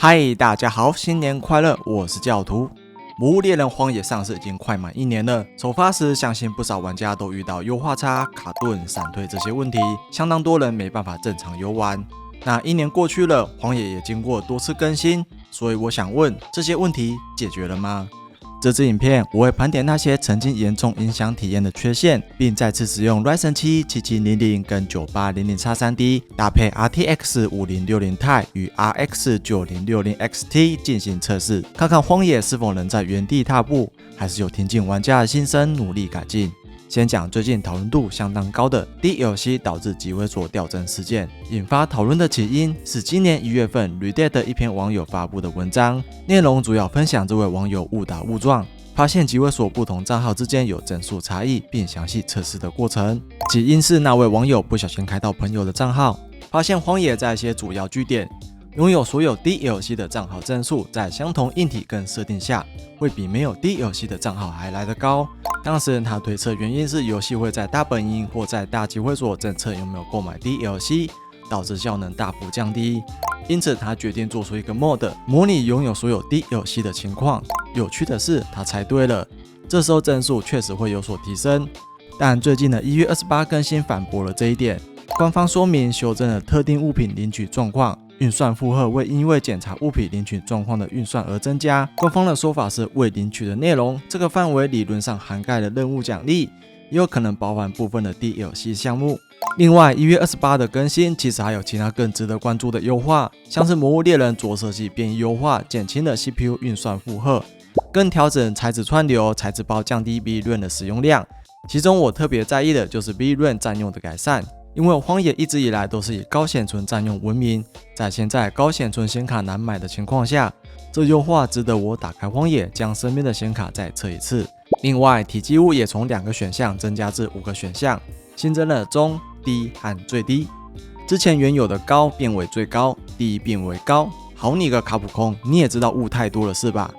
嗨，大家好，新年快樂！我是教徒。魔物獵人荒野上市已經快滿1年了，首發時相信不少玩家都遇到優化差、卡頓、閃退這些問題，相當多人沒辦法正常遊玩。那1年過去了，荒野也經過多次更新，所以我想問，這些問題解決了嗎？這支影片我會盤點那些曾經嚴重影響體驗的缺陷，並再次使用 Ryzen 7 7700跟 9800X3D 搭配 RTX 5060 Ti 與 RX 9060 XT 進行測試，看看荒野是否能在原地踏步，還是有聽進玩家的心聲努力改進。先講最近討論度相當高的 DLC 導致集會所掉幀事件，引發討論的起因是今年1月份 Reddit 一篇網友發布的文章，內容主要分享這位網友誤打誤撞，發現集會所不同賬號之間有幀數差異，並詳細測試的過程。起因是那位網友不小心開到朋友的賬號，發現荒野在一些主要據點擁有所有 DLC 的賬號幀數，在相同硬體跟設定下，會比沒有 DLC 的賬號還來得高。當時他推測原因是遊戲會在大本營或在大集會所偵測有沒有購買 DLC， 導致效能大幅降低。因此他決定做出一個 mod， 模擬擁有所有 DLC 的情況。有趣的是，他猜對了，這時候幀數確實會有所提升。但最近的1月28更新反駁了這一點，官方說明修正了特定物品領取狀況。運算負荷未因為檢查物品領取狀況的運算而增加。官方的說法是未領取的內容，這個範圍理論上涵蓋了任務獎勵，也有可能包含部分的 DLC 項目。另外1月28的更新其實還有其他更值得關注的優化，像是魔物獵人着色系變異優化，減輕了 CPU 運算負荷，更調整材質串流、材質包，降低 VRAM 的使用量。其中我特別在意的就是 VRAM 佔用的改善。因為荒野一直以來都是以高顯存佔用聞名，在現在高顯存顯卡難買的情況下，這優化值得我打開荒野，將身邊的顯卡再測一次。另外，體積物也從2個選項增加至5個選項，新增了中、低和最低。之前原有的高變為最高，低變為高。好你個卡普空，你也知道物太多了是吧？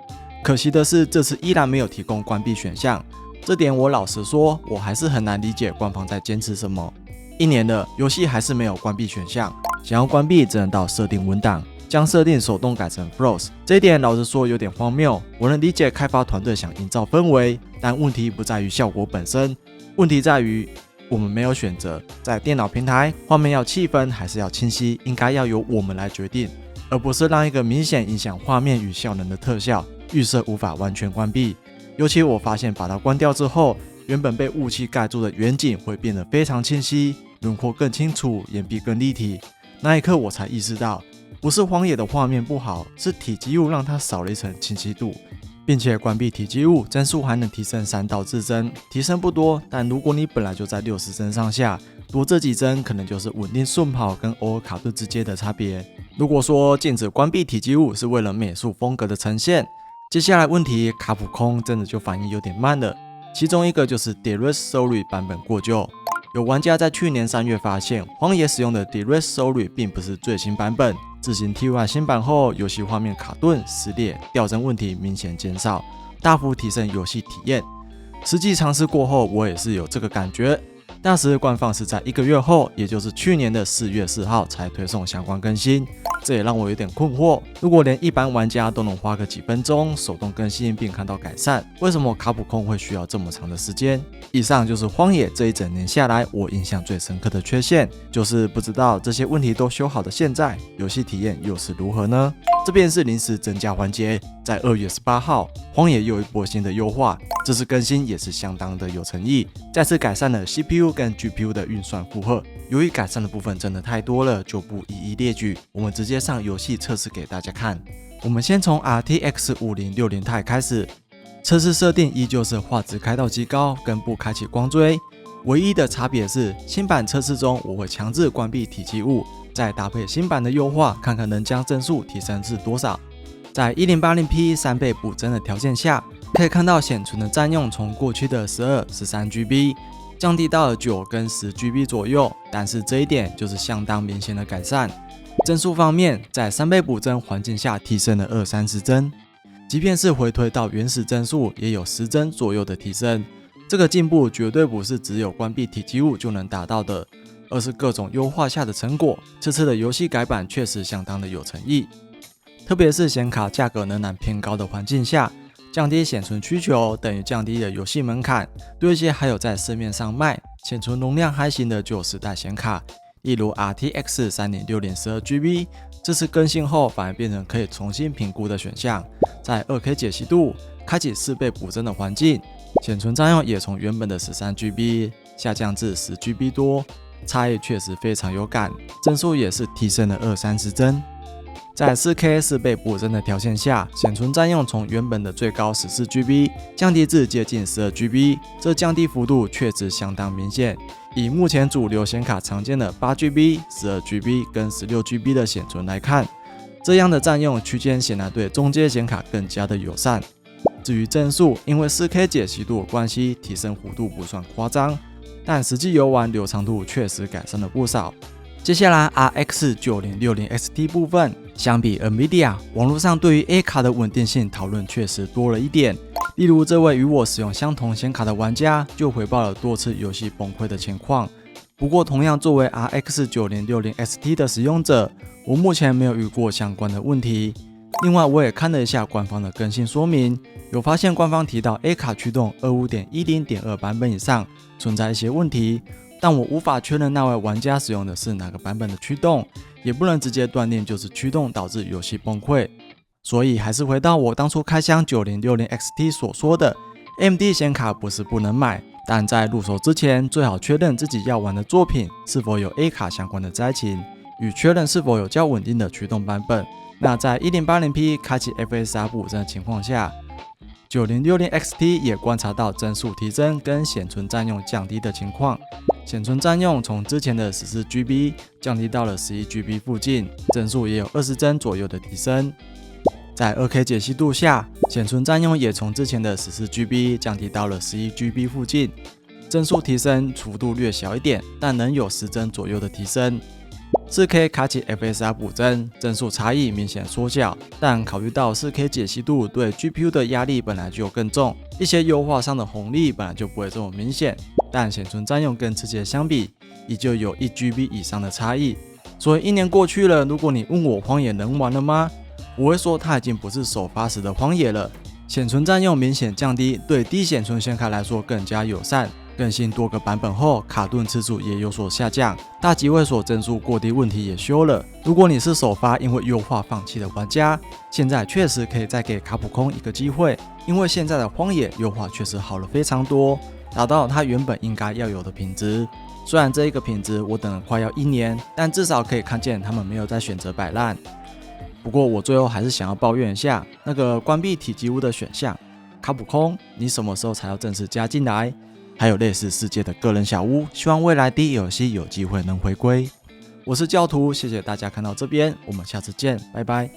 可惜的是，這次依然沒有提供關閉選項，這點我老實說，我還是很難理解官方在堅持什麼。1年了，遊戲還是沒有關閉選項，想要關閉只能到設定文檔，將設定手動改成 Frost。這一點老實說有點荒謬。我能理解開發團隊想營造氛圍，但問題不在於效果本身，問題在於我們沒有選擇。在電腦平台，畫面要氣氛還是要清晰，應該要由我們來決定，而不是讓一個明顯影響畫面與效能的特效預設無法完全關閉。尤其我發現把它關掉之後，原本被霧氣蓋住的遠景會變得非常清晰，輪廓更清楚，眼壁更立體。那一刻我才意識到，不是荒野的畫面不好，是體積物讓它少了一層清晰度。並且關閉體積物，幀數還能提升3到4幀，提升不多，但如果你本來就在60幀上下，多這幾幀可能就是穩定順跑跟偶爾卡頓之間的差別。如果說禁止關閉體積物是為了美術風格的呈現，接下來問題卡普空真的就反應有點慢了。其中一個就是 DirectSource 版本過舊，有玩家在去年3月發現，荒野使用的 DirectSource 並不是最新版本。自行 TUI 新版後，遊戲畫面卡頓、撕裂、掉幀問題明顯減少，大幅提升遊戲體驗。實際嘗試過後，我也是有這個感覺。當時官方是在1個月後，也就是去年的4月4號才推送相關更新，這也讓我有點困惑。如果連一般玩家都能花個幾分鐘手動更新並看到改善，為什麼卡普空會需要這麼長的時間？以上就是荒野這一整年下來我印象最深刻的缺陷，就是不知道这些問題都修好的現在，遊戲體驗又是如何呢？這邊是臨時增加環節，在2月18號，荒野又一波新的優化，這次更新也是相當的有誠意，再次改善了 CPU 跟 GPU 的運算負荷。由於改善的部分真的太多了，就不一一列舉，我們直接上遊戲測試給大家看。我們先從 RTX 5060 Ti 開始，測試設定依舊是畫質開到極高，跟不開啟光追。唯一的差別是，新版測試中我會強制關閉體積物，再搭配新版的優化，看看能將幀數提升至多少。在 1080p 3倍補幀的條件下，可以看到顯存的佔用從過去的12、13GB 降低到了9跟10GB 左右，但是這一點就是相當明顯的改善。幀數方面，在3倍補幀環境下提升了20-30幀，即便是回推到原始幀數，也有10幀左右的提升。這個進步絕對不是只有關閉體積物就能達到的，而是各種優化下的成果。這次的遊戲改版確實相當的有誠意。特別是顯卡價格仍然偏高的環境下，降低顯存需求等於降低了遊戲門檻。對一些還有在市面上賣顯存容量還行的舊時代顯卡，例如 RTX 3060 12GB， 這次更新後反而變成可以重新評估的選項。在 2K 解析度、開啟4倍補幀的環境，顯存占用也從原本的 13GB 下降至 10GB 多，差異確實非常有感，幀數也是提升了20-30幀。在 4K 4倍補幀的條件下，顯存占用從原本的最高 14GB 降低至接近 12GB， 這降低幅度確實相當明顯。以目前主流顯卡常見的 8GB、12GB 跟 16GB 的顯存來看，這樣的占用區間顯然對中階顯卡更加的友善。至於幀數，因為 4K 解析度的關係，提升幅度不算誇張，但實際遊玩流暢度確實改善了不少。接下來 RX 9060 XT 部分，相比 NVIDIA， 網絡上對於 A 卡的穩定性討論確實多了一點。例如，這位與我使用相同顯卡的玩家就回報了多次遊戲崩潰的情況。不過，同樣作為 RX 9060 XT 的使用者，我目前沒有遇過相關的問題。另外，我也看了一下官方的更新說明，有發現官方提到 A 卡驅動 25.10.2 版本以上存在一些問題。但我無法確認那位玩家使用的是哪個版本的驅動，也不能直接斷定就是驅動導致遊戲崩潰。所以還是回到我當初開箱9060 XT 所說的 ，AMD 顯卡不是不能買，但在入手之前最好確認自己要玩的作品是否有 A 卡相關的災情，與確認是否有較穩定的驅動版本。那在 1080p 開啟 FSR 補幀的情況下，9060 XT 也觀察到幀數提升跟顯存占用降低的情況。顯存占用從之前的 14GB 降低到了 11GB 附近，幀數也有20幀左右的提升。在 2K 解析度下，顯存占用也從之前的 14GB 降低到了 11GB 附近，幀數提升幅度略小一點，但仍有10幀左右的提升。4K 開啟 FSR 補幀，幀數差異明顯縮小，但考慮到 4K 解析度對 GPU 的壓力本來就更重，一些優化上的紅利本來就不會這麼明顯。但顯存占用跟之前相比，依舊有 1GB 以上的差異。所以1年過去了，如果你問我荒野能玩了嗎？我會說它已經不是首發時的荒野了。顯存占用明顯降低，對低顯存顯卡來說更加友善。更新多個版本後，卡頓次數也有所下降，大集會所幀數過低問題也修了。如果你是首發因為優化放棄的玩家，現在確實可以再給卡普空一個機會，因為現在的荒野優化確實好了非常多，達到它原本應該要有的品質。雖然這一個品質我等了快要1年，但至少可以看見他們沒有在選擇擺爛。不過我最後還是想要抱怨一下那個關閉體積物的選項，卡普空，你什麼時候才要正式加進來？還有類似世界的個人小屋，希望未來 DLC 有機會能回歸。我是教徒，謝謝大家看到這邊，我們下次見，拜拜。